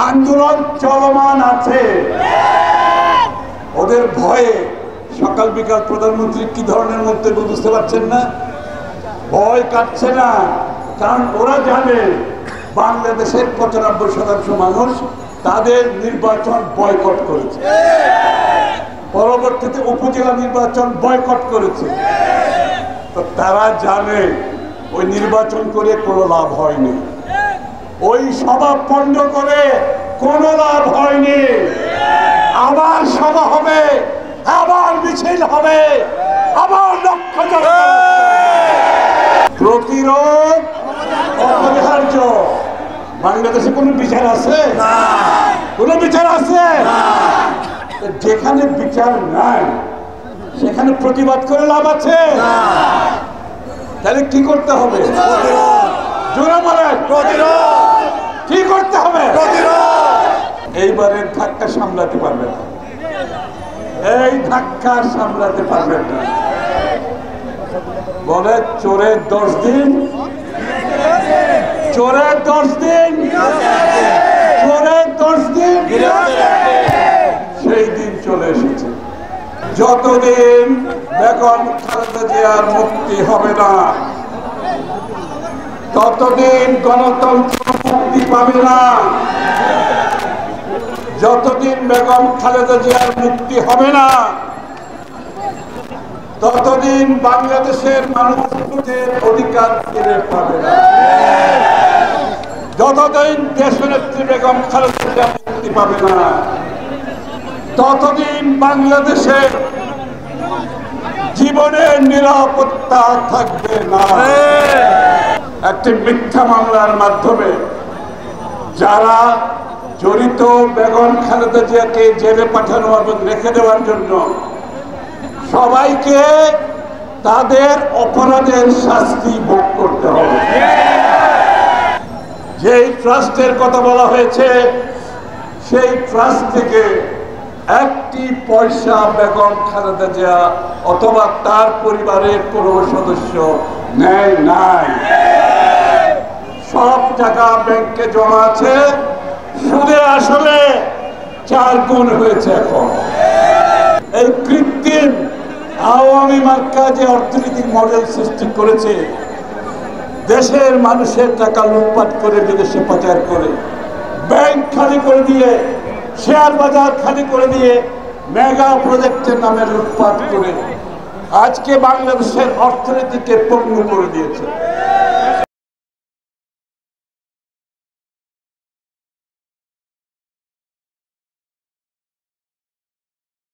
আন্দোলন চলমান আছে। ওদের ভয়ে সকাল বিকাল প্রধানমন্ত্রী কি ধরনের মন্তব্য বুঝতে পারছেন না? ভয় কাটছে না, কারণ ওরা জানে বাংলাদেশের ৯৫% মানুষ তাদের নির্বাচন বয়কট করেছে, পরবর্তীতে উপজেলা নির্বাচন বয়কট করেছে। তো তারা জানে ওই নির্বাচন করে কোনো লাভ হয়নি, ওই সভা পণ্ড করে কোনো লাভ হয়নি। আবার সভা হবে, আবার মিছিল হবে, আবার লক্ষ্য প্রতিরোধ অপরিহার্য। বাংলাদেশে কোনো বিচার আছে? কোনো বিচার আছে? যেখানে বিচার নাই সেখানে প্রতিবাদ করে লাভ আছে? তাহলে কি করতে হবে? জোরে বলেন, কি করতে হবে? এইবারের ধাক্কা সামলাতে পারবেন না, এই ধাক্কা সামলাতে পারবেন না। বলে চোরের 10 দিন, চোরের 10 দিন, চোরের 10 দিন, সেই দিন চলে এসেছে। যতদিন বেগম খালেদা জিয়ার মুক্তি হবে না, ততদিন গণতন্ত্র মুক্তি পাবে না। যতদিন বেগম খালেদা জিয়ার মুক্তি হবে না, ততদিন বাংলাদেশের মানুষ ভোটের অধিকার ফিরে পাবে না। যতদিন দেশনেত্রী বেগম খালেদা জিয়া মুক্তি পাবে না, ততদিন বাংলাদেশের জীবনের নিরাপত্তা থাকবে না। একটি মিথ্যা মামলার মাধ্যমে যারা জড়িত, বেগম খালেদা জিয়াকে জেলে পাঠানো এবং রেখে দেওয়ার জন্য সবাইকে তাদের অপরাধের শাস্তি ভোগ করতে হবে। যেই ট্রাস্টের কথা বলা হয়েছে, সেই ট্রাস্ট থেকে একটি পয়সা বেগম খালেদা জিয়া অথবা তার পরিবারের কোনো সদস্য নেয় নাই। সব টাকা ব্যাংকে জমা আছে, সুদে আসলে 4 গুণ হয়েছে। এখন এই কৃত্রিম আওয়ামী মার্কা যে অর্থনৈতিক মডেল সৃষ্টি করেছে, দেশের মানুষের টাকা লুটপাট করে বিদেশে পাচার করে, ব্যাংক খালি করে দিয়ে, শেয়ার বাজার খালি করে দিয়ে, মেগা প্রজেক্টের নামে লুটপাট করে আজকে বাংলাদেশের অর্থনীতিকে পঙ্গু করে দিয়েছে।